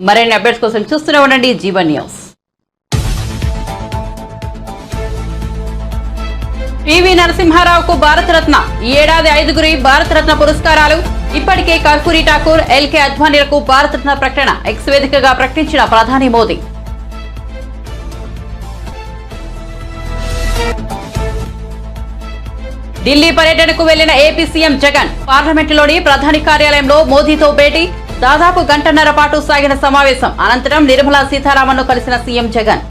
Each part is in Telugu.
మరిన్ని అప్డేట్స్ కోసం చూస్తూనే ఉండండి జీవన్ న్యూస్. పివి నరసింహారావుకు భారతరత్న. ఈ ఏడాది 5గురి భారతరత్న పురస్కారాలు. ఇప్పటికే కర్పూరి ఠాకూర్, ఎల్కే అద్వానీలకు భారతరత్న ప్రకటన ఎక్స్ వేదికగా ప్రకటించిన ప్రధాని మోదీ. ఢిల్లీ పర్యటనకు వెళ్లిన ఏపీ సీఎం జగన్. పార్లమెంటులోని ప్రధాని కార్యాలయంలో మోదీతో భేటీ. దాదాపు గంటన్నర పాటు సాగిన సమావేశం అనంతరం నిర్మలా సీతారామన్ ను కలిసిన సీఎం జగన్.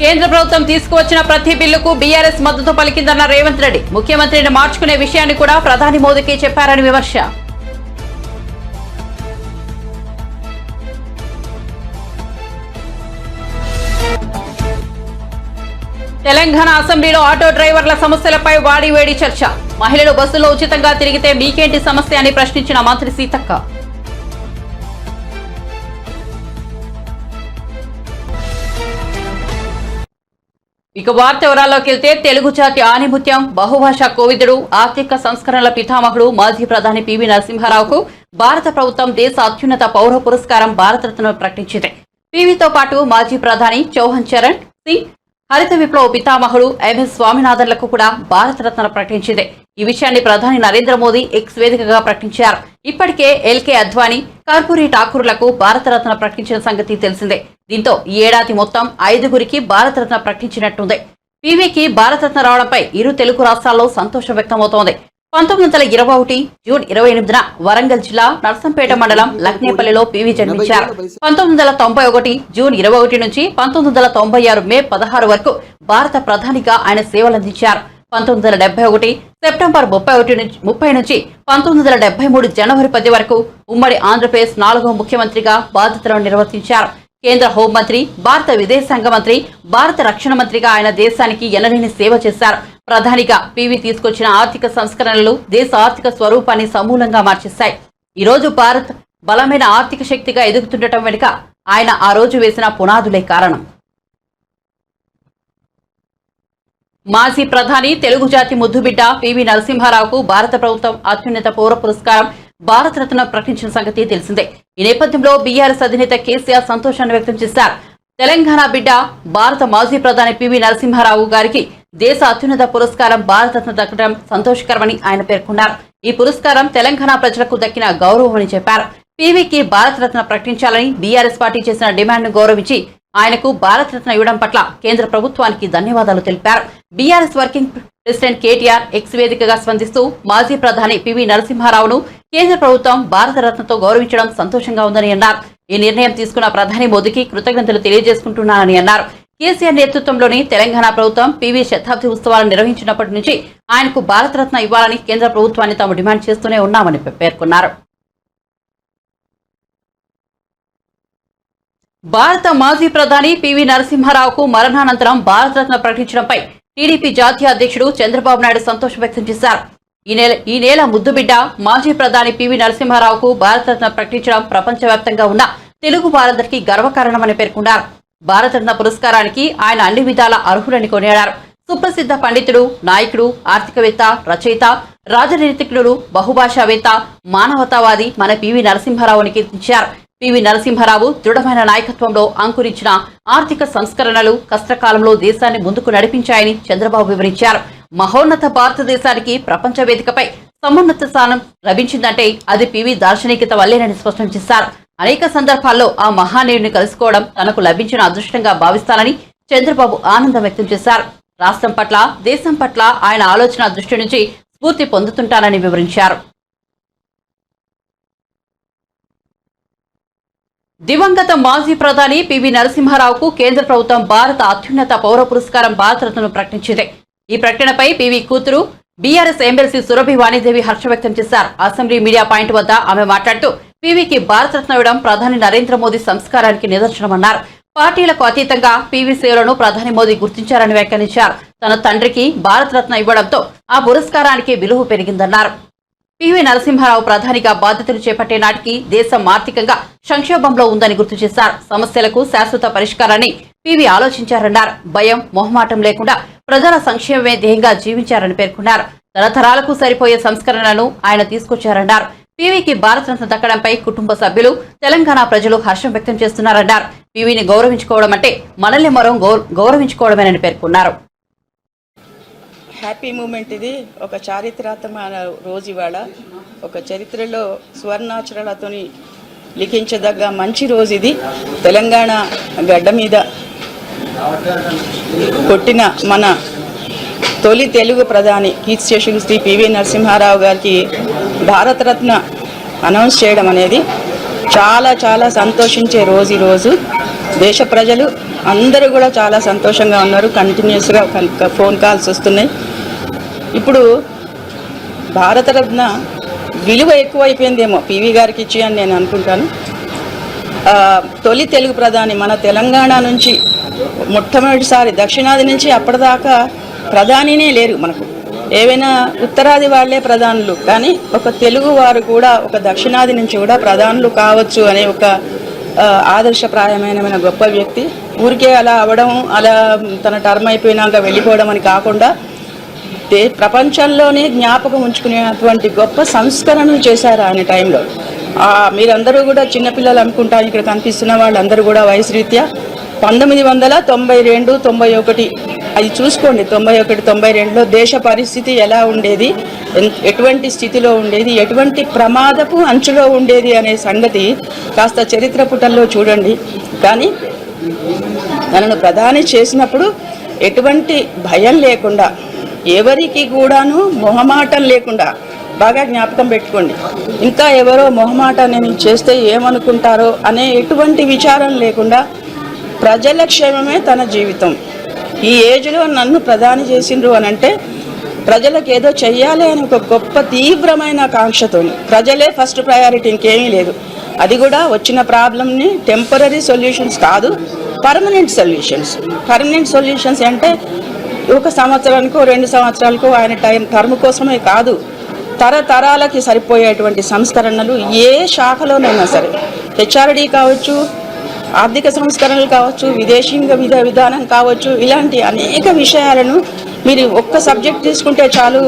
కేంద్ర ప్రభుత్వం తీసుకువచ్చిన ప్రతి బిల్లుకు బీఆర్ఎస్ మద్దతు పలికిందన్న రేవంత్ రెడ్డి. ముఖ్యమంత్రిని మార్చుకునే విషయాన్ని కూడా ప్రధాని మోదీకి చెప్పారని విమర్శ. తెలంగాణ అసెంబ్లీలో ఆటో డ్రైవర్ల సమస్యలపై వాడివేడి చర్చ. మహిళలు బస్సులో ఉచితంగా తిరిగితే మీకేంటి సమస్య అని ప్రశ్నించిన మంత్రి సీతక్క. ఇక వార్త వివరాల్లోకి వెళ్తే తెలుగు జాతి ఆనిముత్యం, బహుభాషా కోవిదుడు, ఆర్థిక సంస్కరణల పితామహుడు మాజీ ప్రధాని పివి నరసింహారావుకు భారత ప్రభుత్వం దేశ అత్యున్నత పౌర పురస్కారం భారతరత్న ప్రకటించింది. పివితో పాటు మాజీ ప్రధాని చౌహాన్ చరణ్ సింగ్, హరిత విప్లవ పితామహుడు ఎంఎస్ స్వామినాథన్లకు కూడా భారతరత్న ప్రకటించింది. ఈ విషయాన్ని ప్రధాని నరేంద్ర మోదీ ఎక్స్ వేదికగా ప్రకటించారు. ఇప్పటికే ఎల్కే అద్వానీ, కర్పూరి ఠాకూర్లకు భారతరత్న ప్రకటించిన సంగతి తెలిసిందే. దీంతో ఈ ఏడాది మొత్తం 5గురికి భారతరత్న ప్రకటించినట్టుంది. పివికి భారతరత్న రావడంపై ఇరు తెలుగు రాష్ట్రాల్లో సంతోషం వ్యక్తమవుతోంది. 1921 జూన్ 28న వరంగల్ జిల్లా నర్సంపేట మండలం లక్నేపల్లిలో పివి జన్మించారు. 1991 జూన్ 21 నుంచి 1996 మే 16 వరకు భారత ప్రధానిగా ఆయన సేవలందించారు. 1971 సెప్టెంబర్ 30 నుంచి 1973 జనవరి 10 వరకు ఉమ్మడి ఆంధ్రప్రదేశ్ 4వ ముఖ్యమంత్రిగా బాధ్యతలను నిర్వర్తించారు. కేంద్ర హోంమంత్రి, భారత విదేశాంగ మంత్రి, భారత రక్షణ మంత్రిగా ఆయన దేశానికి ఎనలేని సేవ చేశారు. ప్రధానిగా పివి తీసుకొచ్చిన ఆర్థిక సంస్కరణలు దేశ ఆర్థిక స్వరూపాన్ని సమూలంగా మార్చేశాయి. ఈ రోజు భారత్ బలమైన ఆర్థిక శక్తిగా ఎదుగుతుండటం వెనుక ఆయన ఆ రోజు వేసిన పునాదులే కారణం. మాజీ ప్రధాని, తెలుగు జాతి ముద్దుబిడ్డ పివి నరసింహారావుకు భారత ప్రభుత్వం అత్యున్నత పౌర పురస్కారం భారతరత్న ప్రకటించిన సంగతి తెలిసిందే. ఈ నేపథ్యంలో బీఆర్ఎస్ అధినేత కేసీఆర్ సంతోషాన్ని వ్యక్తం చేశారు. తెలంగాణ బిడ్డ, భారత మాజీ ప్రధాని పివి నరసింహారావు గారికి దేశ అత్యున్నత పురస్కారం భారతరత్న దక్కడం సంతోషకరమని ఆయన పేర్కొన్నారు. ఈ పురస్కారం తెలంగాణ ప్రజలకు దక్కిన గౌరవమని చెప్పారు. పివికి భారతరత్న ప్రకటించాలని బీఆర్ఎస్ పార్టీ చేసిన డిమాండ్ను గౌరవించి ఆయనకు భారతరత్న ఇవ్వడం పట్ల కేంద్ర ప్రభుత్వానికి ధన్యవాదాలు తెలిపారు. BRS working president KTR X వేదికగా స్పందిస్తూ మాజీ ప్రధాని పివి నరసింహారావును కేంద్ర ప్రభుత్వం భారతరత్నతో గౌరవించడం సంతోషంగా ఉందని అన్నారు. ఈ నిర్ణయం తీసుకున్న ప్రధాని మోదీకి కృతజ్ఞతలు తెలియజేసుకుంటున్నానని అన్నారు. కేసీఆర్ నేతృత్వంలోని తెలంగాణ ప్రభుత్వం పివి శతాబ్ది ఉత్సవాలు నిర్వహించినప్పటి నుంచి ఆయనకు భారతరత్న ఇవ్వాలని కేంద్ర ప్రభుత్వాన్ని తాము డిమాండ్ చేస్తూనే ఉన్నామని పేర్కొన్నారు. భారత మాజీ ప్రధాని పివి నరసింహారావుకు మరణానంతరం భారతరత్న ప్రకటించడంపై టీడీపీ జాతీయ అధ్యక్షుడు చంద్రబాబు నాయుడు సంతోషం వ్యక్తం చేశారు. ఈ నెల ముద్దుబిడ్డ మాజీ ప్రధాని పివి నరసింహారావుకు భారతరత్న ప్రకటించడం ప్రపంచవ్యాప్తంగా ఉన్న తెలుగు వారందరికీ గర్వకారణమని పేర్కొన్నారు. భారతరత్న పురస్కారానికి ఆయన అన్ని విధాల అర్హులని కొనియాడారు. సుప్రసిద్ధ పండితుడు, నాయకుడు, ఆర్థికవేత్త, రచయిత, రాజనీతిజ్ఞుడు, బహుభాషావేత్త, మానవతావాది మన పివి నరసింహారావుని కీర్తించారు. పివి నరసింహారావు దృఢమైన నాయకత్వంలో అంకురించిన ఆర్థిక సంస్కరణలు కష్టకాలంలో దేశాన్ని ముందుకు నడిపించాయని చంద్రబాబు వివరించారు. మహోన్నత భారతదేశానికి ప్రపంచ వేదికపై సమున్నత స్థానం లభించిందంటే అది పివి దార్శనికత వల్లేనని స్పష్టం చేశారు. అనేక సందర్భాల్లో ఆ మహానీయుడిని కలుసుకోవడం తనకు లభించిన అదృష్టంగా భావిస్తానని చంద్రబాబు ఆనందం వ్యక్తం చేశారు. రాష్ట్రం పట్ల, దేశం పట్ల ఆయన ఆలోచన దృష్టి నుంచి స్ఫూర్తి పొందుతుంటానని వివరించారు. దివంగత మాజీ ప్రధాని పివి నరసింహారావుకు కేంద్ర ప్రభుత్వం భారత అత్యున్నత పౌర పురస్కారం భారతరత్నను ప్రకటించింది. ఈ ప్రకటనపై పివి కూతురు బీఆర్ఎస్ ఎమ్మెల్సీ సురభి వాణిదేవి హర్షం వ్యక్తం చేశారు. అసెంబ్లీ మీడియా పాయింట్ వద్ద ఆమె మాట్లాడుతూ పివికి భారతరత్న ఇవ్వడం ప్రధాని నరేంద్ర మోదీ సంస్కారానికి నిదర్శనమన్నారు. పార్టీలకు అతీతంగా పివి సేవలను ప్రధాని మోదీ గుర్తించారని వ్యాఖ్యానించారు. తన తండ్రికి భారతరత్న ఇవ్వడంతో ఆ పురస్కారానికి విలువ పెరిగిందన్నారు. పివి నరసింహారావు ప్రధానిగా బాధ్యతలు చేపట్టే నాటికి దేశం ఆర్థికంగా సంక్షోభంలో ఉందని గుర్తు చేశారు. సమస్యలకు శాశ్వత పరిష్కారాన్ని పివి ఆలోచించారన్నారు. భయం, మొహమాటం లేకుండా ప్రజల సంక్షేమమే ధ్యేయంగా జీవించారని పేర్కొన్నారు. తరతరాలకు సరిపోయే సంస్కరణలను ఆయన తీసుకొచ్చారన్నారు. పీవీకి భారతరత్న దక్కడంపై కుటుంబ సభ్యులు, తెలంగాణ ప్రజలు హర్షం వ్యక్తం చేస్తున్నారన్నారు. పీవీని గౌరవించుకోవడం అంటే మనల్ని మరో గౌరవించుకోవడమేనని పేర్కొన్నారు. హ్యాపీ మూమెంట్ ఇది. ఒక చారిత్రాత్మక రోజు ఇవాళ. ఒక చరిత్రలో స్వర్ణాక్షరాలతోని లిఖించదగ్గ మంచి రోజు ఇది. తెలంగాణ గడ్డ మీద కొట్టిన మన తొలి తెలుగు ప్రధాని కీర్తిశేషులు శ్రీ పివి నరసింహారావు గారికి భారతరత్న అనౌన్స్ చేయడం అనేది చాలా చాలా సంతోషించే రోజు ఈరోజు. దేశ ప్రజలు అందరూ కూడా చాలా సంతోషంగా ఉన్నారు. కంటిన్యూస్గా ఫోన్ కాల్స్ వస్తున్నాయి. ఇప్పుడు భారతరత్న విలువ ఎక్కువైపోయిందేమో పివి గారికి ఇచ్చి అని నేను అనుకుంటాను. తొలి తెలుగు ప్రధాని మన తెలంగాణ నుంచి మొట్టమొదటిసారి, దక్షిణాది నుంచి అప్పటిదాకా ప్రధానినే లేరు మనకు. ఏవైనా ఉత్తరాది వాళ్లే ప్రధానులు, కానీ ఒక తెలుగు వారు కూడా ఒక దక్షిణాది నుంచి కూడా ప్రధానులు కావచ్చు అనే ఒక ఆదర్శప్రాయమైన గొప్ప వ్యక్తి. ఊరికే అలా అవ్వడం, అలా తన టర్మ్ అయిపోయినాక వెళ్ళిపోవడం అని కాకుండా ప్రపంచంలోనే జ్ఞాపకం ఉంచుకునేటువంటి గొప్ప సంస్కరణలు చేశారు ఆయన టైంలో. మీరందరూ కూడా చిన్నపిల్లలు అనుకుంటారు, ఇక్కడ కనిపిస్తున్న వాళ్ళందరూ కూడా వయసు రీత్యా 1992, 91 అది చూసుకోండి. 91, 92లో దేశ పరిస్థితి ఎలా ఉండేది, ఎటువంటి స్థితిలో ఉండేది, ఎటువంటి ప్రమాదపు అంచులో ఉండేది అనే సంగతి కాస్త చరిత్ర పుటల్లో చూడండి. కానీ నన్ను ప్రధాని చేసినప్పుడు ఎటువంటి భయం లేకుండా, ఎవరికి కూడాను మొహమాటం లేకుండా, బాగా జ్ఞాపకం పెట్టుకోండి. ఇంకా ఎవరో మొహమాటం నేను చేస్తే ఏమనుకుంటారో అనే ఎటువంటి విచారం లేకుండా ప్రజల క్షేమమే తన జీవితం. ఈ ఏజ్లో నన్ను ప్రధాని చేసిండ్రు అని అంటే ప్రజలకు ఏదో చెయ్యాలి అని ఒక గొప్ప తీవ్రమైన కాంక్షతో, ప్రజలే ఫస్ట్ ప్రయారిటీ, ఇంకేమీ లేదు. అది కూడా వచ్చిన ప్రాబ్లమ్ని టెంపరీ సొల్యూషన్స్ కాదు, పర్మనెంట్ సొల్యూషన్స్. పర్మనెంట్ సొల్యూషన్స్ అంటే ఒక సంవత్సరానికో 2 సంవత్సరాలకో ఆయన టర్మ్ కోసమే కాదు, తరతరాలకి సరిపోయేటువంటి సంస్కరణలు ఏ శాఖలోనైనా సరే, హెచ్ఆర్డీ కావచ్చు, ఆర్థిక సంస్కరణలు కావచ్చు, విదేశీంగ విధానం కావచ్చు, ఇలాంటి అనేక విషయాలను మీరు ఒక్క సబ్జెక్ట్ తీసుకుంటే చాలు,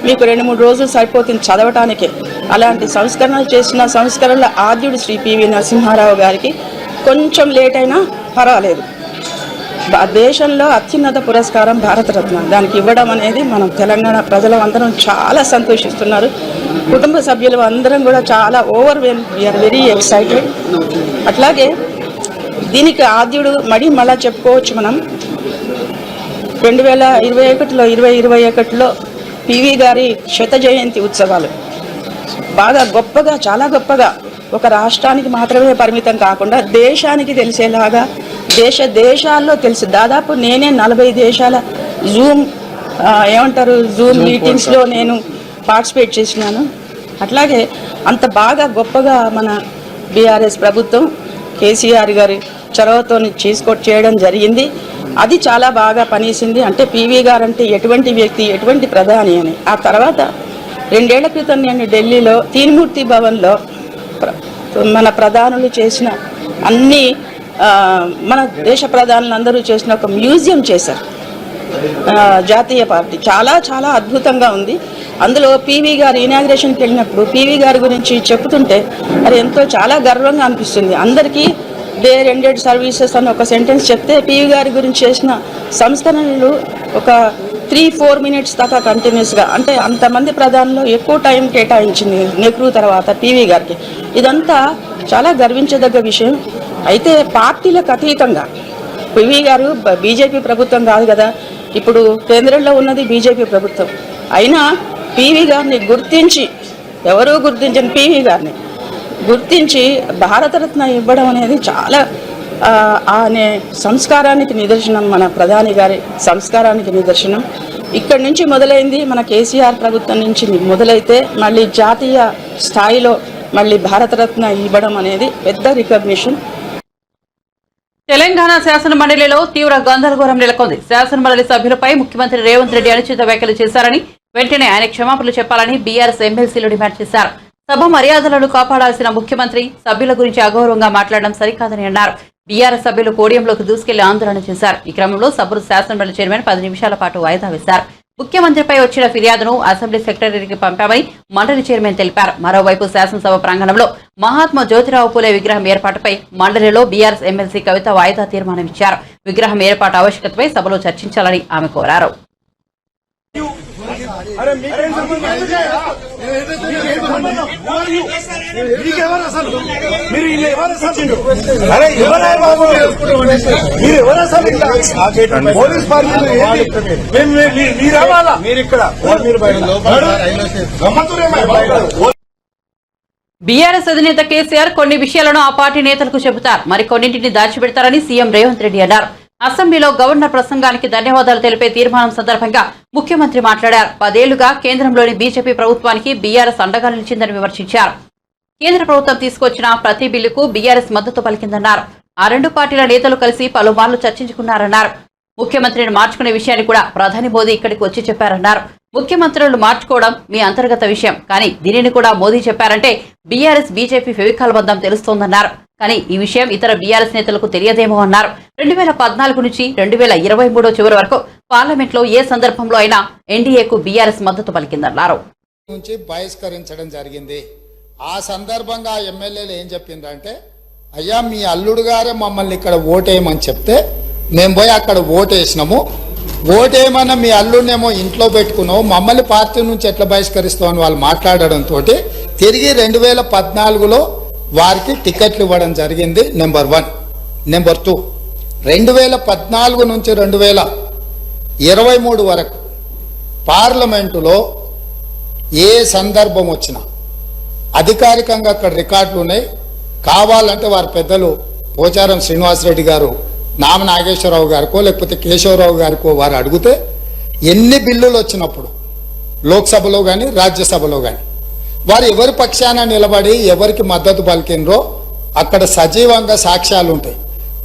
మీకు 2-3 రోజులు సరిపోతుంది చదవటానికే. అలాంటి సంస్కరణలు చేసిన సంస్కరణల ఆద్యుడు శ్రీ పివి నరసింహారావు గారికి కొంచెం లేట్ అయినా పర్వాలేదు, దేశంలో అత్యున్నత పురస్కారం భారతరత్న దానికి ఇవ్వడం అనేది మనం తెలంగాణ ప్రజలు అందరం చాలా సంతోషిస్తున్నారు. కుటుంబ సభ్యులు అందరం కూడా చాలా వీఆర్ వెరీ ఎక్సైటెడ్. అట్లాగే దీనికి ఆద్యుడు మళ్ళా చెప్పుకోవచ్చు మనం. 2021లో పివి గారి 100వ జయంతి ఉత్సవాలు బాగా గొప్పగా, చాలా గొప్పగా, ఒక రాష్ట్రానికి మాత్రమే పరిమితం కాకుండా దేశానికి తెలిసేలాగా, దేశాల్లో తెలిసి దాదాపు నేనే 40 దేశాల జూమ్ మీటింగ్స్లో నేను పార్టిసిపేట్ చేసినాను. అట్లాగే అంత బాగా గొప్పగా మన బీఆర్ఎస్ ప్రభుత్వం కేసీఆర్ గారి చొరవతో చేయడం జరిగింది. అది చాలా బాగా పనిచేసింది. అంటే పివి గారు అంటే ఎటువంటి వ్యక్తి, ఎటువంటి ప్రధాని అని. ఆ తర్వాత 2 ఏళ్ల క్రితం నేను ఢిల్లీలో తీన్మూర్తి భవన్లో మన ప్రధానులు చేసిన అన్ని, మన దేశ ప్రధానులందరూ చేసిన ఒక మ్యూజియం చేశారు, జాతీయ పార్టీ. చాలా చాలా అద్భుతంగా ఉంది. అందులో పివి గారు ఇనాగ్రేషన్కి వెళ్ళినప్పుడు పివి గారి గురించి చెప్తుంటే అది ఎంతో చాలా గర్వంగా అనిపిస్తుంది. అందరికీ దే రెండెడ్ సర్వీసెస్ అని ఒక సెంటెన్స్ చెప్తే పివి గారి గురించి చేసిన సంస్కరణలు ఒక 3-4 మినిట్స్ దాకా కంటిన్యూస్గా, అంటే అంతమంది ప్రధానులు ఎక్కువ టైం కేటాయించింది నెహ్రూ తర్వాత పివి గారికి. ఇదంతా చాలా గర్వించదగ్గ విషయం. అయితే పార్టీలకు అతీతంగా పివి గారు, బీజేపీ ప్రభుత్వం కాదు కదా, ఇప్పుడు కేంద్రంలో ఉన్నది బీజేపీ ప్రభుత్వం, అయినా పివి గారిని గుర్తించి, ఎవరూ గుర్తించని పివి గారిని గుర్తించి భారతరత్న ఇవ్వడం అనేది చాలా అనే సంస్కారానికి నిదర్శనం, మన ప్రధాని గారి సంస్కారానికి నిదర్శనం. ఇక్కడి నుంచి మొదలైంది, మన కేసీఆర్ ప్రభుత్వం నుంచి మొదలైతే మళ్ళీ జాతీయ స్థాయిలో మళ్ళీ భారతరత్న ఇవ్వడం అనేది పెద్ద రికగ్నిషన్. తెలంగాణ శాసన మండలిలో తీవ్ర గందరగోళం నెలకొంది. శాసన మండలి సభ్యులపై ముఖ్యమంత్రి రేవంత్ రెడ్డి అనుచిత వ్యాఖ్యలు చేశారని, వెంటనే ఆయన క్షమాపణలు చెప్పాలని బీఆర్ఎస్ ఎమ్మెల్సీలు డిమాండ్ చేశారు. సభ మర్యాదలను కాపాడాల్సిన ముఖ్యమంత్రి సభ్యుల గురించి అగౌరవంగా మాట్లాడడం సరికాదని అన్నారు. బీఆర్ఎస్ సభ్యులు పోడియంలోకి దూసుకెళ్లి ఆందోళన చేశారు. ఈ క్రమంలో సభను శాసనమండలి చైర్మన్ 10 నిమిషాల పాటు వాయిదా వేశారు. ముఖ్యమంత్రిపై వచ్చిన ఫిర్యాదును అసెంబ్లీ సెక్రటరీకి పంపామని మండలి చైర్మన్ తెలిపారు. మరోవైపు శాసనసభ ప్రాంగణంలో మహాత్మా జ్యోతిరావు పూలే విగ్రహం ఏర్పాటుపై మండలిలో బీఆర్ఎస్ ఎమ్మెల్సీ కవిత వాయిదా తీర్మానం ఇచ్చారు. విగ్రహం ఏర్పాటు ఆవశ్యకతపై సభలో చర్చించాలని ఆమె కోరారు. బీఆర్ఎస్ అధినేత కేసీఆర్ కొన్ని విషయాలను ఆ పార్టీ నేతలకు చెబుతారు, మరికొన్నింటిని దాచిపెడతారని సీఎం రేవంత్ రెడ్డి అన్నారు. అసెంబ్లీలో గవర్నర్ ప్రసంగానికి ధన్యవాదాలు తెలిపే తీర్మానం సందర్భంగా ముఖ్యమంత్రి మాట్లాడారు. 10 ఏళ్లుగా కేంద్రంలోని బీజేపీ ప్రభుత్వానికి బీఆర్ఎస్ అండగా నిలిచిందని విమర్శించారు. కేంద్ర ప్రభుత్వం తీసుకొచ్చిన ప్రతి బిల్లుకు బీఆర్ఎస్ మద్దతు పలికిందన్నారు. ఆ రెండు పార్టీల నేతలు కలిసి పలుమార్లు చర్చించుకున్నారన్నారు. ముఖ్యమంత్రిని మార్చుకునే విషయాన్ని కూడా ప్రధాని మోదీ ఇక్కడికి వచ్చి చెప్పారన్నారు. ముఖ్యమంత్రులను మార్చుకోవడం మీ అంతర్గత విషయం, కానీ దీనిని కూడా మోదీ చెప్పారంటే బీఆర్ఎస్ బీజేపీ ఫెవికాల్ బంధం తెలుస్తోందన్నారు. కానీ ఈ విషయం ఇతర బీఆర్ఎస్ నేతలకు తెలియదేమో అన్నారు. 2014 నుంచి 2023 చివరి వరకు పార్లమెంట్లో ఏ సందర్భంలో అయినా ఎన్డీఏకు బీఆర్ఎస్ మద్దతు పలికిందన్నారు. నుంచి బహిష్కరించడం జరిగింది. ఆ సందర్భంగా ఎమ్మెల్యేలు ఏం చెప్పిందంటే, అయ్యా మీ అల్లుడు గారే మమ్మల్ని ఇక్కడ ఓటేయమని చెప్తే మేము పోయి అక్కడ ఓటేసినాము, ఓటేయమన్నా మీ అల్లుడినేమో ఇంట్లో పెట్టుకున్నావు, మమ్మల్ని పార్టీ నుంచి ఎట్లా బహిష్కరిస్తామని వాళ్ళు మాట్లాడడంతో తిరిగి 2014లో వారికి టికెట్లు ఇవ్వడం జరిగింది. నెంబర్ 1. నెంబర్ 2, 2014 నుంచి 2023 వరకు పార్లమెంటులో ఏ సందర్భం వచ్చినా అధికారికంగా అక్కడ రికార్డులు ఉన్నాయి. కావాలంటే వారి పెద్దలు పోచారం శ్రీనివాసరెడ్డి గారు, నామ నాగేశ్వరరావు గారికో లేకపోతే కేశవరావు గారికో వారు అడిగితే ఎన్ని బిల్లులు వచ్చినప్పుడు లోక్సభలో కానీ రాజ్యసభలో కానీ వారు ఎవరి పక్షాన నిలబడి ఎవరికి మద్దతు పలికినరో అక్కడ సజీవంగా సాక్ష్యాలు ఉంటాయి.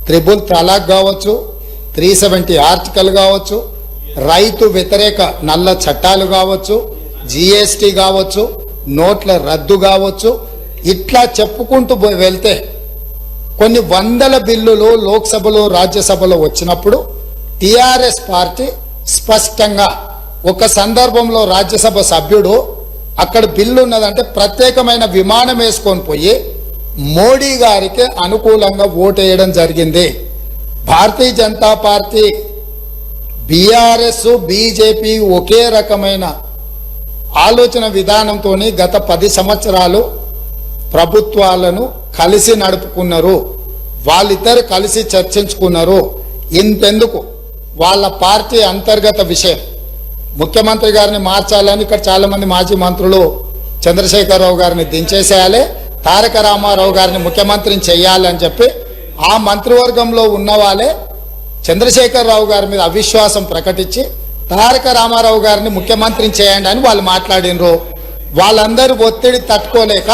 3 తలాక్ కావచ్చు, 370 ఆర్టికల్ కావచ్చు, రైతు వ్యతిరేక నల్ల చట్టాలు కావచ్చు, జీఎస్టీ కావచ్చు, నోట్ల రద్దు కావచ్చు, ఇట్లా చెప్పుకుంటూ వెళ్తే కొన్ని వందల బిల్లులు లోక్సభలో రాజ్యసభలో వచ్చినప్పుడు టిఆర్ఎస్ పార్టీ స్పష్టంగా ఒక సందర్భంలో రాజ్యసభ సభ్యుడు అక్కడ బిల్లు ఉన్నదంటే ప్రత్యేకమైన విమానం వేసుకొని పోయి మోడీ గారికి అనుకూలంగా ఓటేయడం జరిగింది. Bharatiya Janata party, BRS, BJP ఒకే రకమైన ఆలోచన విధానంతో గత 10 సంవత్సరాలు ప్రభుత్వాలను కలిసి నడుపుకున్నారు. వాళ్ళిద్దరు కలిసి చర్చించుకున్నారు. ఇంతెందుకు వాళ్ళ పార్టీ అంతర్గత విషయం ముఖ్యమంత్రి గారిని మార్చాలని ఇక్కడ చాలా మంది మాజీ మంత్రులు చంద్రశేఖరరావు గారిని దించేసేయాలి, తారక రామారావు గారిని ముఖ్యమంత్రిని చేయాలని చెప్పి ఆ మంత్రివర్గంలో ఉన్న వాళ్ళే చంద్రశేఖరరావు గారి మీద అవిశ్వాసం ప్రకటించి తారక రామారావు గారిని ముఖ్యమంత్రిని చేయండి అని వాళ్ళు మాట్లాడినరు. వాళ్ళందరూ ఒత్తిడి తట్టుకోలేక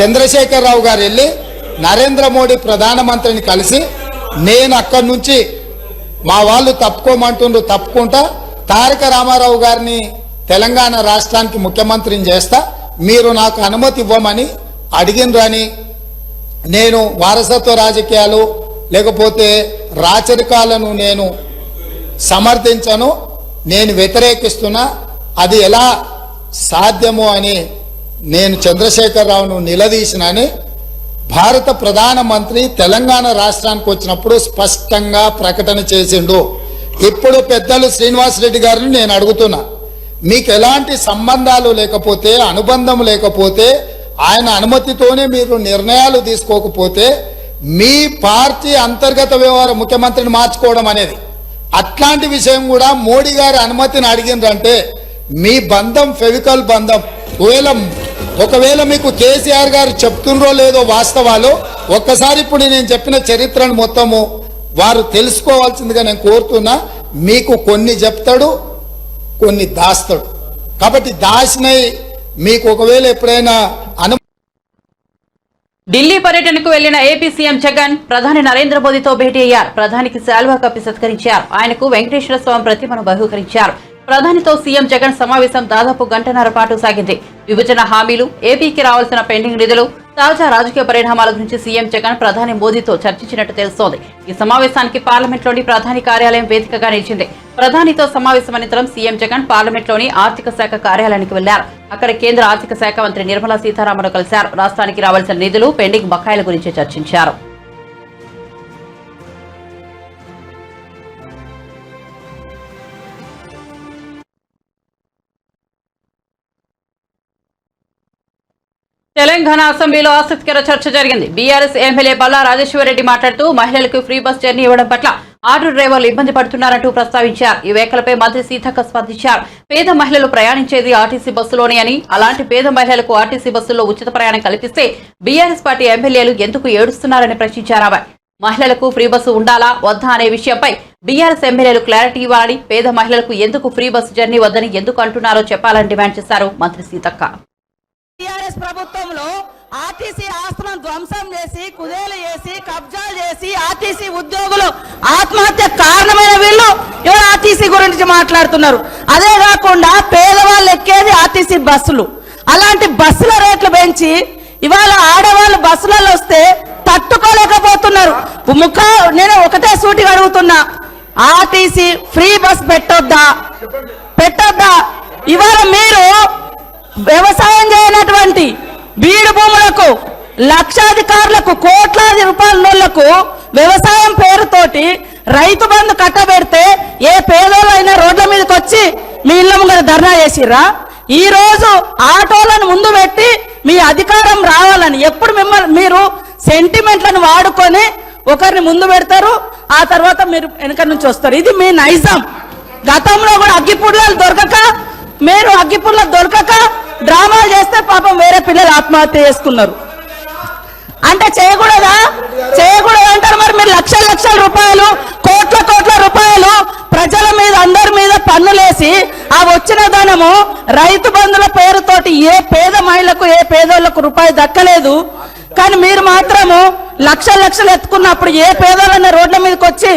చంద్రశేఖరరావు గారు వెళ్ళి నరేంద్ర మోడీ ప్రధానమంత్రిని కలిసి నేను అక్కడి నుంచి మా వాళ్ళు తప్పుకోమంటుండ్రు, తప్పుకుంటా తారక రామారావు గారిని తెలంగాణ రాష్ట్రానికి ముఖ్యమంత్రిని చేస్తా, మీరు నాకు అనుమతి ఇవ్వమని అడిగినరని, నేను వారసత్వ రాజకీయాలు లేకపోతే రాచరికాలను నేను సమర్థించను, నేను వ్యతిరేకిస్తున్నా, అది ఎలా సాధ్యమో అని నేను చంద్రశేఖరరావును నిలదీసినని భారత ప్రధానమంత్రి తెలంగాణ రాష్ట్రానికి వచ్చినప్పుడు స్పష్టంగా ప్రకటన చేసిండు. ఇప్పుడు పెద్దలు శ్రీనివాసరెడ్డి గారిని నేను అడుగుతున్నా, మీకు ఎలాంటి సంబంధాలు లేకపోతే, అనుబంధం లేకపోతే, ఆయన అనుమతితోనే మీరు నిర్ణయాలు తీసుకోకపోతే మీ పార్టీ అంతర్గత వ్యవహారం ముఖ్యమంత్రిని మార్చుకోవడం అనేది, అట్లాంటి విషయం కూడా మోడీ గారి అనుమతిని అడిగిందంటే మీ బంధం ఫెవికల్ బంధం. ఒకవేళ మీకు కేసీఆర్ గారు చెప్తుండ్రో లేదో వాస్తవాలు ఒక్కసారి ఇప్పుడు నేను చెప్పిన చరిత్రను మొత్తము వారు తెలుసుకోవాల్సిందిగా నేను కోరుతున్నా. మీకు కొన్ని చెప్తాడు, కొన్ని దాస్తాడు. కాబట్టి దాచినవి మీకు ఒకవేళ ఎప్పుడైనా ఢిల్లీ పర్యటనకు వెళ్లిన ఏపీ సీఎం జగన్ ప్రధాని నరేంద్ర మోదీతో భేటీ అయ్యారు. ప్రధానికి శాల్వా కప్పి సత్కరించారు. ఆయనకు వెంకటేశ్వర స్వామి ప్రతిమను బహూకరించారు. ప్రధానితో సీఎం జగన్ సమావేశం దాదాపు 1.5 గంటల పాటు సాగింది. విభజన హామీలు, ఏపీకి రావాల్సిన పెండింగ్ నిధులు, తాజా రాజకీయ పరిణామాల గురించి సీఎం జగన్ ప్రధాని మోదీతో చర్చించినట్టు తెలుస్తోంది. ఈ సమావేశానికి పార్లమెంట్లోని ప్రధాని కార్యాలయం వేదికగా నిలిచింది. ప్రధానితో సమావేశం అనంతరం సీఎం జగన్ పార్లమెంట్లోని ఆర్థిక శాఖ కార్యాలయానికి వెళ్లారు. అక్కడ కేంద్ర ఆర్థిక శాఖ మంత్రి నిర్మలా సీతారామన్ కలిశారు. రాష్ట్రానికి రావాల్సిన నిధులు, పెండింగ్ బకాయిల గురించి చర్చించారు. తెలంగాణ అసెంబ్లీలో ఆసక్తికర చర్చ జరిగింది. బీఆర్ఎస్ ఎమ్మెల్యే బల్లా రాజేశ్వరరెడ్డి మాట్లాడుతూ మహిళలకు ఫ్రీ బస్ జర్నీ ఇవ్వడం పట్ల ఆటో డ్రైవర్లు ఇబ్బంది పడుతున్నారంటూ ప్రస్తావించారు. ఈ వ్యాఖ్యలపై మంత్రి సీతక్క స్పందించారు. పేద మహిళలు ప్రయాణించేది ఆర్టీసీ బస్సులోనే అని, అలాంటి పేద మహిళలకు ఆర్టీసీ బస్సుల్లో ఉచిత ప్రయాణం కల్పిస్తే బీఆర్ఎస్ పార్టీ ఎమ్మెల్యేలు ఎందుకు ఏడుస్తున్నారని ప్రశ్నించారు. ఆమె మహిళలకు ఫ్రీ బస్సు ఉండాలా వద్దా అనే విషయంపై బీఆర్ఎస్ ఎమ్మెల్యేలు క్లారిటీ ఇవ్వాలని, పేద మహిళలకు ఎందుకు ఫ్రీ బస్సు జర్నీ వద్దని ఎందుకు అంటున్నారో చెప్పాలని డిమాండ్ చేశారు మంత్రి సీతక్క. టీఆర్ఎస్ ప్రభుత్వంలో ఆర్టీసీ ఆస్తులను ధ్వంసం చేసి, కుదేలు చేసి, కబ్జాలు చేసి ఆర్టీసీ ఉద్యోగులు ఆత్మహత్య కారణమైన వీళ్ళు ఇవాళ ఆర్టీసీ గురించి మాట్లాడుతున్నారు. అదే కాకుండా పేదవాళ్ళు ఎక్కేది ఆర్టీసీ బస్సులు. అలాంటి బస్సుల రేట్లు పెంచి ఇవాళ ఆడవాళ్ళు బస్సులలో వస్తే తట్టుకోలేకపోతున్నారు. నేను ఒకటే సూటిగా అడుగుతున్నా, ఆర్టీసీ ఫ్రీ బస్ పెట్టొద్దా? ఇవాళ మీరు వ్యవసాయం చేయనటువంటి బీడు భూములకు, లక్షాధికారులకు, కోట్లాది రూపాయల నోళ్లకు వ్యవసాయం పేరుతోటి రైతు బంధు కట్టబెడితే ఏ పేదోళ్ళైనా రోడ్ల మీదకి వచ్చి మీ ఇళ్ళ ముంగర ధర్నా చేసిర్రా? ఈ రోజు ఆటోలను ముందు పెట్టి మీ అధికారం రావాలని ఎప్పుడు మీరు సెంటిమెంట్లను వాడుకొని ఒకరిని ముందు పెడతారు, ఆ తర్వాత మీరు వెనక నుంచి వస్తారు. ఇది మీ నైజం. గతంలో కూడా అగ్గిపుల్లలు దొరకక డ్రామాలు చేస్తే పాపం వేరే పిల్లలు ఆత్మహత్య చేసుకున్నారు. అంటే చేయకూడదా అంటారు. మరి మీరు లక్షల రూపాయలు, కోట్ల రూపాయలు ప్రజల మీద, అందరి మీద పన్నులేసి ఆ వచ్చిన ధనము రైతు బంధుల పేరుతోటి ఏ పేద మహిళకు, ఏ పేదోళ్లకు రూపాయి దక్కలేదు. కానీ మీరు మాత్రము లక్షలు ఎత్తుకున్నప్పుడు ఏ పేదోళ్ళన్న రోడ్ల మీదకి వచ్చి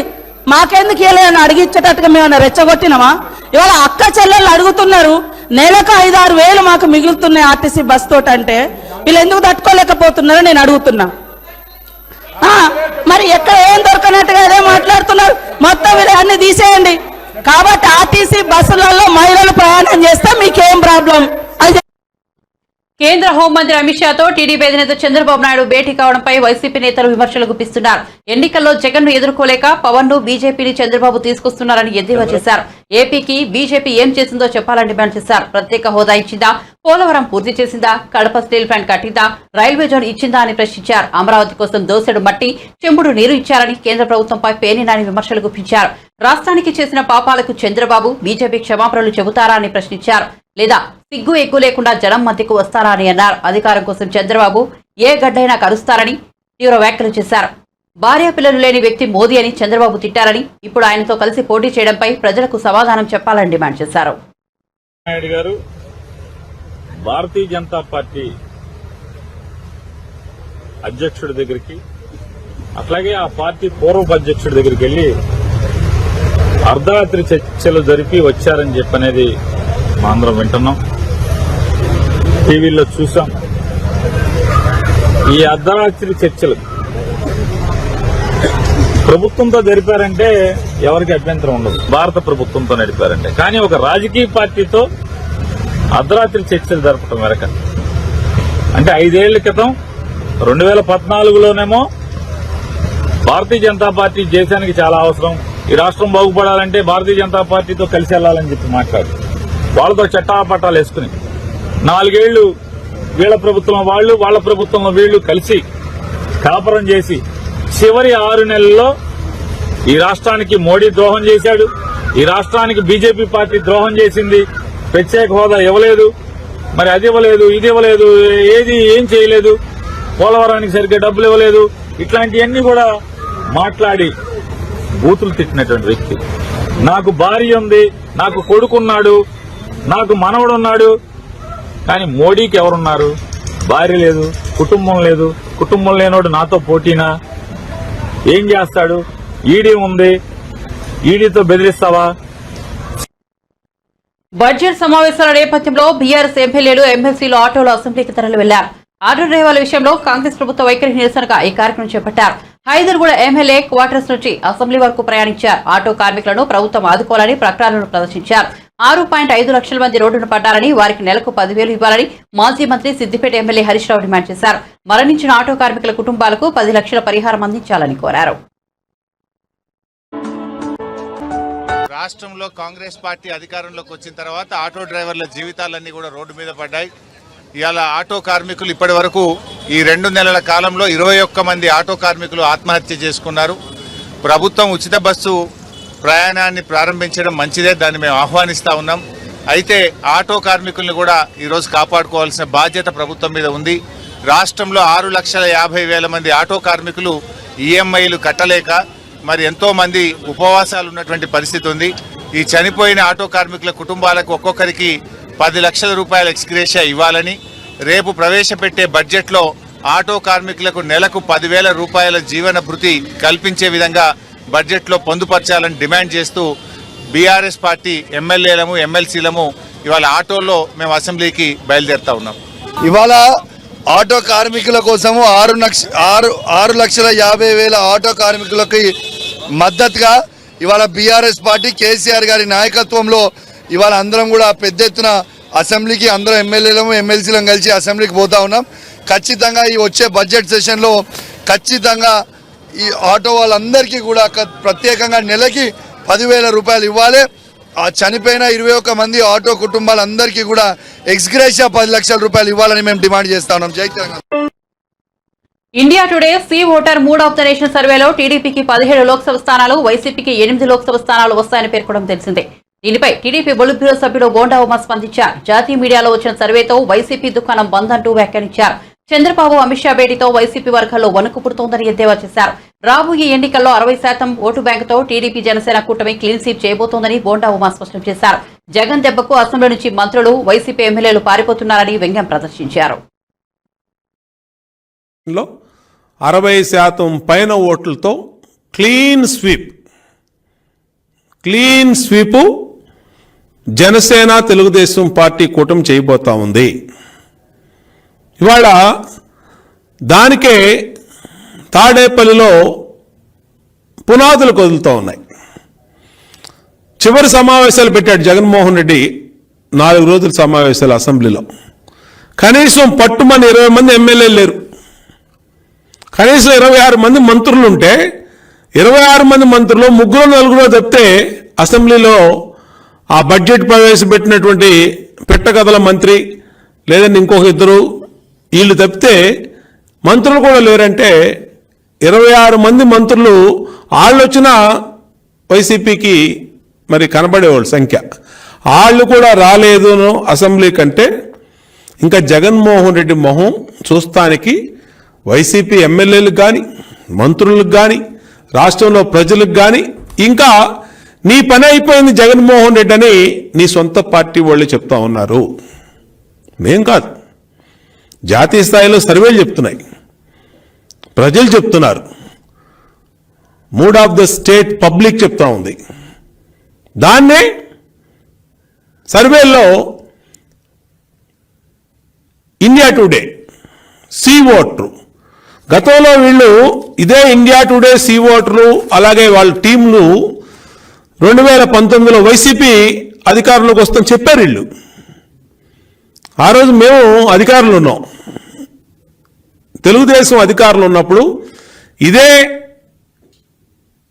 మాకెందుకు ఇవ్వలేదని అడిగించేటట్టుగా మేము రెచ్చగొట్టినామా? ఇవాళ అక్క చెల్లెళ్ళు అడుగుతున్నారు, నెలకు 5-6 వేలు మాకు మిగులుతున్నాయి ఆర్టీసీ బస్ తోటి. అంటే వీళ్ళు ఎందుకు తట్టుకోలేకపోతున్నారో నేను అడుగుతున్నా. మరి ఎక్కడ ఏం దొరకనట్టుగా అదే మాట్లాడుతున్నారు. మొత్తం వీళ్ళు అన్ని తీసేయండి. కాబట్టి ఆర్టీసీ బస్సులలో మహిళలు ప్రయాణం చేస్తే మీకేం ప్రాబ్లం? కేంద్ర హోంమంత్రి అమిత్ షాతో టీడీపీ అధినేత చంద్రబాబు నాయుడు భేటీ కావడంపై వైసీపీ నేతలు విమర్శలు గుప్పిస్తున్నారు. ఎన్నికల్లో జగన్ ను ఎదుర్కోలేక పవన్ ను బీజేపీని చంద్రబాబు తీసుకొస్తున్నారని ఎద్దేవా చేశారు. ఏపీకి బీజేపీ ఏం చేసిందో చెప్పాలని డిమాండ్ చేశారు. ప్రత్యేక హోదా ఇచ్చిందా? పోలవరం పూర్తి చేసిందా? కడప స్టీల్ ప్లాంట్ కట్టిందా? రైల్వే జోన్ ఇచ్చిందా అని ప్రశ్నించారు. అమరావతి కోసం దోసెడు మట్టి, చెంబుడు నీరు ఇచ్చారని కేంద్ర ప్రభుత్వంపై పేర్నినాని విమర్శలు గుప్పించారు. రాష్ట్రానికి చేసిన పాపాలకు చంద్రబాబు, బీజేపీ క్షమాపణలు చెబుతారా అని ప్రశ్నించారు. లేదా సిగ్గు ఎగ్గు లేకుండా జనం మధ్యకు వస్తారా అని అన్నారు. అధికారం కోసం చంద్రబాబు ఏ గడ్డైనా కరుస్తారని తీవ్ర వ్యాఖ్యలు చేశారు. భార్య పిల్లలు లేని వ్యక్తి మోదీ అని చంద్రబాబు తిట్టారని, ఇప్పుడు ఆయనతో కలిసి పోటీ చేయడంపై ప్రజలకు సమాధానం చెప్పాలని డిమాండ్ చేశారు. నాయుడు గారు భారతీయ జనతా పార్టీ అధ్యక్షుడి దగ్గరికి, అట్లాగే ఆ పార్టీ పూర్వపు అధ్యక్షుడి దగ్గరికి వెళ్లి అర్ధరాత్రి చర్చలు జరిపి వచ్చారని చెప్పనేది మా అందరం వింటున్నాం, టీవీలో చూసాం. ఈ అర్ధరాత్రి చర్చలు ప్రభుత్వంతో జరిపారంటే ఎవరికి అభ్యంతరం ఉండదు, భారత ప్రభుత్వంతో నడిపారంటే. కానీ ఒక రాజకీయ పార్టీతో అర్ధరాత్రి చర్చలు జరపడం వెనక అంటే 5 ఏళ్ల క్రితం 2014లోనేమో భారతీయ జనతా పార్టీ దేశానికి చాలా అవసరం, ఈ రాష్ట్రం బాగుపడాలంటే భారతీయ జనతా పార్టీతో కలిసి వెళ్లాలని చెప్పి మాట్లాడు, వాళ్ళతో చట్టాపట్టాలు వేసుకుని 4 ఏళ్లు వీళ్ల ప్రభుత్వం వాళ్ళు, వాళ్ళ ప్రభుత్వంలో వీళ్లు కలిసి కాపురం చేసి చివరి 6 నెలల్లో ఈ రాష్ట్రానికి మోడీ ద్రోహం చేశాడు, ఈ రాష్ట్రానికి బీజేపీ పార్టీ ద్రోహం చేసింది, ప్రత్యేక హోదా ఇవ్వలేదు, మరి అది ఇవ్వలేదు, ఇది ఇవ్వలేదు, ఏం చేయలేదు, పోలవరానికి సరిగ్గా డబ్బులు ఇవ్వలేదు, ఇట్లాంటివన్నీ కూడా మాట్లాడి బూతులు తిట్టినటువంటి వ్యక్తి. నాకు భార్య ఉంది, నాకు కొడుకున్నాడు, నాకు మనవడున్నాడు, కానీ మోడీకి ఎవరున్నారు? భార్య లేదు, కుటుంబం లేదు. కుటుంబం లేనోడు నాతో పోటీనా? ఏం చేస్తాడు? ఈడీ ఉంది, ఈడీతో బెదిరిస్తావా? బడ్జెట్ సమావేశాల నేపథ్యంలో బీఆర్ఎస్ ఎమ్మెల్యేలు, ఎమ్మెల్సీలు ఆటోలో అసెంబ్లీకి తరలి వెళ్లారు. ఆటో డ్రైవర్ల విషయంలో కాంగ్రెస్ ప్రభుత్వ వైఖరి నిరసనగా ఈ కార్యక్రమం చేపట్టారు. హైదర్గూడ ఎమ్మెల్యే క్వార్టర్స్ నుంచి అసెంబ్లీ వరకు ప్రయాణించారు. ఆటో కార్మికులను ప్రభుత్వం ఆదుకోవాలని ప్రకటనలు ప్రదర్శించారు. 6.5 లక్షల మంది రోడ్డున పడ్డారని, వారికి నెలకు 10,000 ఇవ్వాలని మాజీ మంత్రి సిద్దిపేట ఎమ్మెల్యే హరీష్ రావు డిమాండ్ చేశారు. మరణించిన ఆటో కార్మికుల కుటుంబాలకు 10 లక్షల పరిహారం అందించాలని కోరారు. రాష్ట్రంలో కాంగ్రెస్ పార్టీ అధికారంలోకి వచ్చిన తర్వాత ఆటో డ్రైవర్ల జీవితాలన్నీ కూడా రోడ్డు మీద పడ్డాయి. ఇవాళ ఆటో కార్మికులు ఇప్పటి వరకు ఈ 2 నెలల కాలంలో 21 మంది ఆటో కార్మికులు ఆత్మహత్య చేసుకున్నారు. ప్రభుత్వం ఉచిత బస్సు ప్రయాణాన్ని ప్రారంభించడం మంచిదే, దాన్ని మేము ఆహ్వానిస్తూ ఉన్నాం. అయితే ఆటో కార్మికుల్ని కూడా ఈరోజు కాపాడుకోవాల్సిన బాధ్యత ప్రభుత్వం మీద ఉంది. రాష్ట్రంలో 6,50,000 మంది ఆటో కార్మికులు ఈఎంఐలు కట్టలేక మరి ఎంతో మంది ఉపవాసాలు ఉన్నటువంటి పరిస్థితి ఉంది. ఈ చనిపోయిన ఆటో కార్మికుల కుటుంబాలకు ఒక్కొక్కరికి 10 లక్షల రూపాయల ఎక్స్గ్రేషియా ఇవ్వాలని, రేపు ప్రవేశపెట్టే బడ్జెట్లో ఆటో కార్మికులకు నెలకు 10,000 రూపాయల జీవన భృతి కల్పించే విధంగా బడ్జెట్లో పొందుపరచాలని డిమాండ్ చేస్తూ బీఆర్ఎస్ పార్టీ ఎమ్మెల్యేలము ఎమ్మెల్సీలము ఇవాళ ఆటోల్లో మేము అసెంబ్లీకి బయలుదేరుతా ఉన్నాం. ఇవాళ ఆటో కార్మికుల కోసము 6,50,000 ఆటో కార్మికులకి మద్దతుగా ఇవాళ బీఆర్ఎస్ పార్టీ కేసీఆర్ గారి నాయకత్వంలో ఇవాళ అందరం కూడా పెద్ద ఎత్తున అసెంబ్లీకి అందరం ఎమ్మెల్యేలము ఎమ్మెల్సీలను కలిసి అసెంబ్లీకి పోతా ఉన్నాం. ఖచ్చితంగా ఈ వచ్చే బడ్జెట్ సెషన్లో ఖచ్చితంగా ఈ ఆటో వాళ్ళందరికీ కూడా ప్రత్యేకంగా నెలకి 10,000 రూపాయలు ఇవ్వాలి. ఆ చనిపోయిన 21 మంది ఆటో కుటుంబాలందరికీ కూడా ఎక్స్గ్రేషియా 10 లక్షల రూపాయలు ఇవ్వాలని మేము డిమాండ్ చేస్తా ఉన్నాం. జై Telangana. India today C voter 3 of the nation సర్వేలో టీడీపీకి 17 లోక్సభ స్థానాలు, వైసీపీకి 8 లోక్సభ స్థానాలు వస్తాయని పేర్కొనడం తెలిసిందే. దీనిపై టీడీపీ బొలిట్ బ్యూరో సభ్యుడు బోండా ఉమా స్పందించారు. జాతీయ మీడియాలో వచ్చిన సర్వేతో వైసీపీ దుకాణం బంద్ అంటూ వ్యాఖ్యానించారు. చంద్రబాబు అమిత్ షా భేటీతో వైసీపీ వర్గాల్లో వణుకు పుడుతోందని ఎద్దేవా చేశారు. రాబోయే ఎన్నికల్లో 60% ఓటు బ్యాంకుతో టీడీపీ జనసేన కూటమి క్లీన్ స్వీప్ చేయబోతోందని బోండా ఉమా స్పష్టం చేశారు. జగన్ దెబ్బకు అసెంబ్లీ నుంచి మంత్రులు, వైసీపీ ఎమ్మెల్యేలు పారిపోతున్నారని వ్యంగ్యం ప్రదర్శించారు. 60% పైన ఓట్లతో clean sweep Janasena Telugu Desam party కూటమి చేయబోతా ఉంది. ఇవాళ దానికే తాడేపల్లిలో పునాదులు కదులుతూ ఉన్నాయి. చివరి సమావేశాలు పెట్టాడు జగన్మోహన్ రెడ్డి, 4 రోజుల సమావేశాలు అసెంబ్లీలో. కనీసం పట్టుమని 20 మంది ఎమ్మెల్యేలు లేరు. కనీసం 26 మంది మంత్రులు ఉంటే 26 మంది మంత్రులు 3-4 తప్పితే అసెంబ్లీలో ఆ బడ్జెట్ ప్రవేశపెట్టినటువంటి పెట్టగదల మంత్రి లేదంటే ఇంకొక 2 వీళ్ళు తప్పితే మంత్రులు కూడా లేరంటే 26 మంది మంత్రులు వాళ్ళు వచ్చిన వైసీపీకి మరి కనబడేవాళ్ళు సంఖ్య. వాళ్ళు కూడా రాలేదు అసెంబ్లీ కంటే ఇంకా జగన్మోహన్ రెడ్డి మొహం చూస్తానికి వైసీపీ ఎమ్మెల్యేలకు కానీ మంత్రులకు కానీ రాష్ట్రంలో ప్రజలకు కానీ ఇంకా నీ పని అయిపోయింది జగన్మోహన్ రెడ్డి అని నీ సొంత పార్టీ వాళ్ళు చెప్తా ఉన్నారు. మేం కాదు, జాతీయ స్థాయిలో సర్వేలు చెప్తున్నాయి, ప్రజలు చెప్తున్నారు, 3 ఆఫ్ ద స్టేట్ పబ్లిక్ చెప్తా ఉంది. దాన్నే సర్వేల్లో ఇండియా టుడే సి ఓటరు, గతంలో వీళ్ళు ఇదే ఇండియా టుడే సి ఓటరు అలాగే వాళ్ళ టీంలు 2019లో వైసీపీ అధికారంలోకి వస్తామని చెప్పారు వీళ్ళు. ఆ రోజు మేము అధికారులు ఉన్నాం, తెలుగుదేశం అధికారులు ఉన్నప్పుడు ఇదే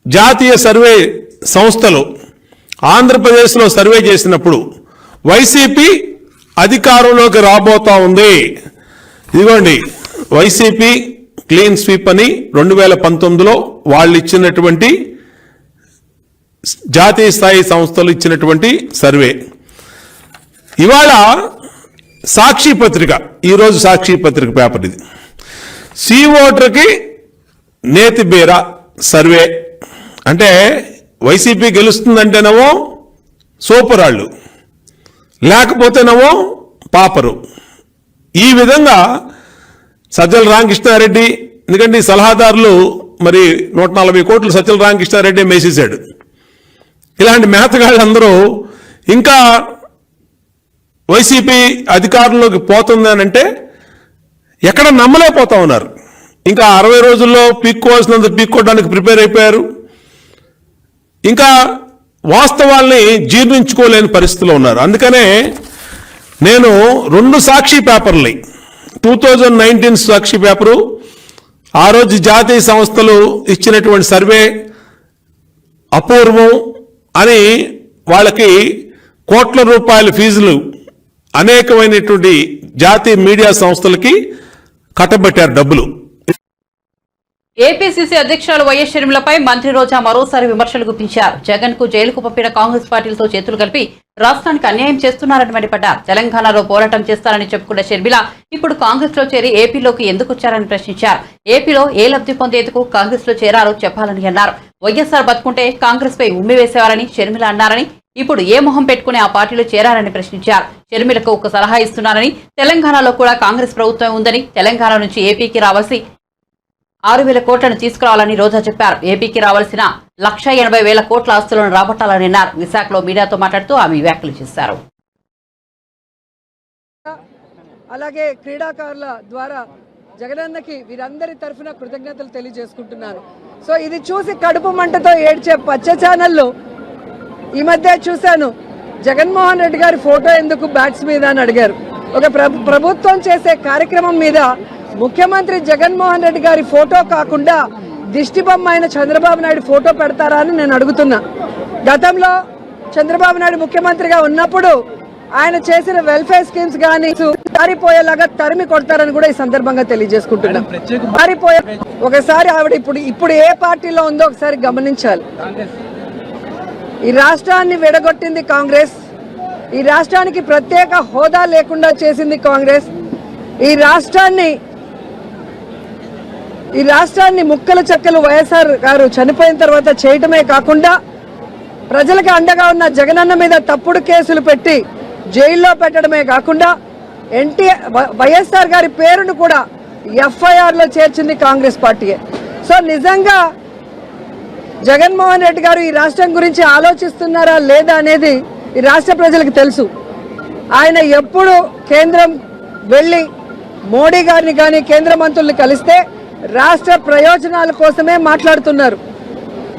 జాతీయ సర్వే సంస్థలు ఆంధ్రప్రదేశ్లో సర్వే చేసినప్పుడు వైసీపీ అధికారంలోకి రాబోతా ఉంది. ఇదిగోండి వైసీపీ క్లీన్ స్వీప్ అని 2019లో వాళ్ళు ఇచ్చినటువంటి జాతీయ స్థాయి సంస్థలు ఇచ్చినటువంటి సర్వే. ఇవాళ సాక్షి పత్రిక, ఈరోజు సాక్షి పత్రిక పేపర్ ఇది, సి ఓటర్కి నేతి బీర సర్వే అంటే వైసీపీ గెలుస్తుందంటేనేమో సూపరాళ్ళు, లేకపోతేనేమో పాపరు. ఈ విధంగా సజ్జల రామకృష్ణారెడ్డి, ఎందుకంటే ఈ సలహాదారులు మరి 140 కోట్లు సజ్జల రామకృష్ణారెడ్డి మేసేశాడు. ఇలాంటి మేతగాళ్ళందరూ ఇంకా వైసీపీ అధికారంలోకి పోతుంది అని అంటే ఎక్కడ నమ్మలేకపోతా ఉన్నారు. ఇంకా 60 రోజుల్లో పీక్కోవాల్సినంత పీక్కోవడానికి ప్రిపేర్ అయిపోయారు. ఇంకా వాస్తవాల్ని జీర్ణించుకోలేని పరిస్థితిలో ఉన్నారు. అందుకనే నేను 2 సాక్షి పేపర్లు 2019 సాక్షి పేపరు, ఆ రోజు జాతీయ సంస్థలు ఇచ్చినటువంటి సర్వే అపూర్వం అని వాళ్ళకి కోట్ల రూపాయల ఫీజులు అనేకమైనటువంటి జాతీయ మీడియా సంస్థలకి కట్టబెట్టారు డబ్బులు. ఏపీసీసీ అధ్యక్షురాలు వైఎస్ షర్మిలపై మంత్రి రోజా మరోసారి విమర్శలు గుప్పించారు. జగన్ కు జైలుకు పంపిన కాంగ్రెస్ పార్టీలతో చేతులు కలిపి రాష్ట్రానికి అన్యాయం చేస్తున్నారని మండిపడ్డారు. తెలంగాణలో పోరాటం చేస్తారని చెప్పుకున్న షర్మిల ఇప్పుడు కాంగ్రెస్ లో చేరి ఏపీలోకి ఎందుకు వచ్చారని ప్రశ్నించారు. ఏపీలో ఏ లబ్ధి పొందేందుకు కాంగ్రెస్ లో చేరారో చెప్పాలని అన్నారు. వైఎస్ఆర్ బతుకుంటే కాంగ్రెస్ పై ఉమ్మి వేసేవారని షర్మిల అన్నారని, ఇప్పుడు ఏ మొహం పెట్టుకుని ఆ పార్టీలో చేరారని ప్రశ్నించారు. షర్మిలకు ఒక సలహా ఇస్తున్నారని, తెలంగాణలో కూడా కాంగ్రెస్ ప్రభుత్వం ఉందని, తెలంగాణ నుంచి ఏపీకి రావాల్సి 6,000 కోట్లను తీసుకురావాలని రోజా చెప్పారు. ఏపీకి రావాల్సిన 1,80,000 కోట్ల ఆస్తులను రాబట్టాలని అన్నారు. విశాఖలో మీడియాతో మాట్లాడుతూ ఆమె వ్యాఖ్యలు చేశారు. అలాగే క్రీడాకారుల ద్వారా జగనన్నకి వీరందరి తరఫున కృతజ్ఞతలు తెలియజేసుకుంటున్నాను. సో ఇది చూసి కడుపు మంటతో ఏడ్చే పచ్చ ఛానల్లో ఈ మధ్య చూశాను, జగన్మోహన్ రెడ్డి గారి ఫోటో ఎందుకు బ్యాట్స్ మీద అని అడిగారు. ఒక ప్రభుత్వం చేసే కార్యక్రమం మీద ముఖ్యమంత్రి జగన్మోహన్ రెడ్డి గారి ఫోటో కాకుండా దిష్టిబొమ్మ అయిన చంద్రబాబు నాయుడు ఫోటో పెడతారా అని నేను అడుగుతున్నా. గతంలో చంద్రబాబు నాయుడు ముఖ్యమంత్రిగా ఉన్నప్పుడు ఆయన చేసిన వెల్ఫేర్ స్కీమ్స్ కానీ పారిపోయేలాగా తరిమి కొడతారని కూడా ఈ సందర్భంగా తెలియజేసుకుంటున్నాం. పారిపోయే ఒకసారి ఆవిడ ఇప్పుడు ఏ పార్టీలో ఉందో ఒకసారి గమనించాలి. ఈ రాష్ట్రాన్ని విడగొట్టింది కాంగ్రెస్. ఈ రాష్ట్రానికి ప్రత్యేక హోదా లేకుండా చేసింది కాంగ్రెస్. ఈ రాష్ట్రాన్ని ముక్కలు చెక్కలు వైఎస్ఆర్ గారు చనిపోయిన తర్వాత చేయటమే కాకుండా ప్రజలకు అండగా ఉన్న జగనన్న మీద తప్పుడు కేసులు పెట్టి జైల్లో పెట్టడమే కాకుండా వైఎస్ఆర్ గారి పేరును కూడా FIR లో చేర్చింది కాంగ్రెస్ పార్టీయే. సో నిజంగా జగన్మోహన్ రెడ్డి గారు ఈ రాష్ట్రం గురించి ఆలోచిస్తున్నారా లేదా అనేది ఈ రాష్ట్ర ప్రజలకు తెలుసు. ఆయన ఎప్పుడు కేంద్రం వెళ్ళి మోడీ గారిని కానీ కేంద్ర మంత్రుల్ని కలిస్తే రాష్ట్ర ప్రయోజనాల కోసమే మాట్లాడుతున్నారు.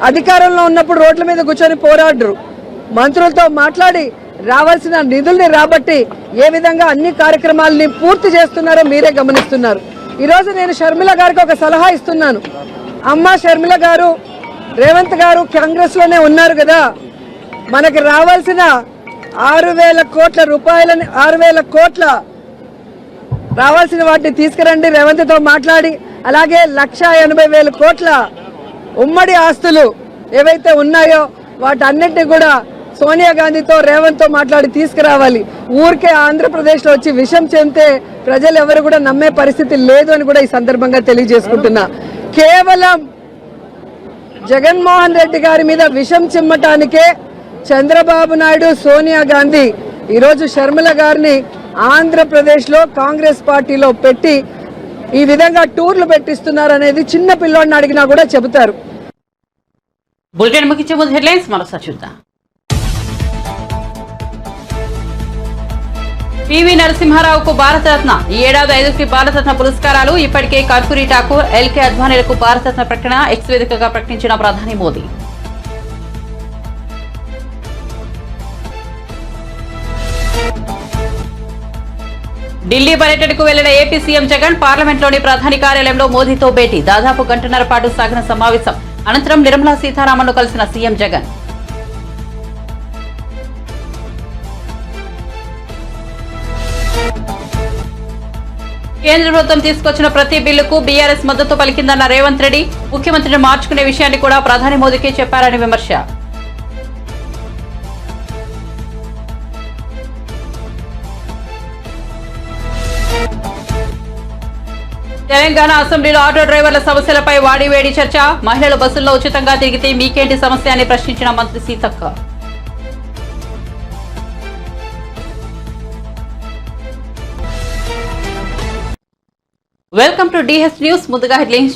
అధికారంలో ఉన్నప్పుడు రోడ్ల మీద కూర్చొని పోరాడరు. మంత్రులతో మాట్లాడి రావాల్సిన నిధుల్ని రాబట్టి ఏ విధంగా అన్ని కార్యక్రమాలని పూర్తి చేస్తున్నారో మీరే గమనిస్తున్నారు. ఈరోజు నేను షర్మిల గారికి ఒక సలహా ఇస్తున్నాను. అమ్మ షర్మిల గారు, రేవంత్ గారు కాంగ్రెస్ లోనే ఉన్నారు కదా, మనకి రావాల్సిన 6,000 కోట్ల రూపాయలని 6,000 కోట్ల రావాల్సిన వాటిని తీసుకురండి రేవంత్తో మాట్లాడి. అలాగే 1,80,000 కోట్ల ఉమ్మడి ఆస్తులు ఏవైతే ఉన్నాయో వాటన్నిటిని కూడా సోనియా గాంధీతో రేవంత్తో మాట్లాడి తీసుకురావాలి. ఊరికే ఆంధ్రప్రదేశ్లో వచ్చి విషం చెందితే ప్రజలు ఎవరు కూడా నమ్మే పరిస్థితి లేదు అని కూడా ఈ సందర్భంగా తెలియజేసుకుంటున్నా. కేవలం జగన్మోహన్ రెడ్డి గారి మీద విషం చిమ్మటానికే చంద్రబాబు నాయుడు, సోనియా గాంధీ ఈరోజు షర్మిల గారిని ఆంధ్రప్రదేశ్లో కాంగ్రెస్ పార్టీలో పెట్టి ఈ విధంగా టూర్లు పెట్టిస్తున్నారు అనేది చిన్న పిల్లోడిని అడిగినా కూడా చెబుతారు. బులెటిన్ ముగించే ముందు హెడ్లైన్స్ మరోసారి చూద్దాం. పివి నరసింహారావుకు భారతరత్న, ఈ ఏడాది 5కి భారతరత్న పురస్కారాలు. ఇప్పటికే కర్పూరి ఠాకూర్, LK అద్వానీలకు భారతరత్న ప్రకటన ఎక్స్ వేదికగా ప్రకటించిన ప్రధాని మోదీ. ఢిల్లీ పర్యటనకు వెళ్లిన ఏపీ సీఎం జగన్ పార్లమెంట్లోని ప్రధాని కార్యాలయంలో మోదీతో భేటీ. దాదాపు గంటన్నర పాటు సాగిన సమావేశం అనంతరం నిర్మలా సీతారామన్ను కలిసిన సీఎం జగన్. కేంద్ర ప్రభుత్వం తీసుకొచ్చిన ప్రతి బిల్లుకు బీఆర్ఎస్ మద్దతు పలికిందన్న రేవంత్ రెడ్డి. ముఖ్యమంత్రిని మార్చుకునే విషయాన్ని కూడా ప్రధాని మోదీకే చెప్పారని విమర్శ. తెలంగాణ అసెంబ్లీలో ఆటో డ్రైవర్ల సమస్యలపై వాడివేడి చర్చ. మహిళలు బస్సుల్లో ఉచితంగా తిరిగితే మీకేంటి సమస్య అని ప్రశ్నించిన మంత్రి Seethakka. Welcome to DH news. ముందుగా హెడ్లైన్స్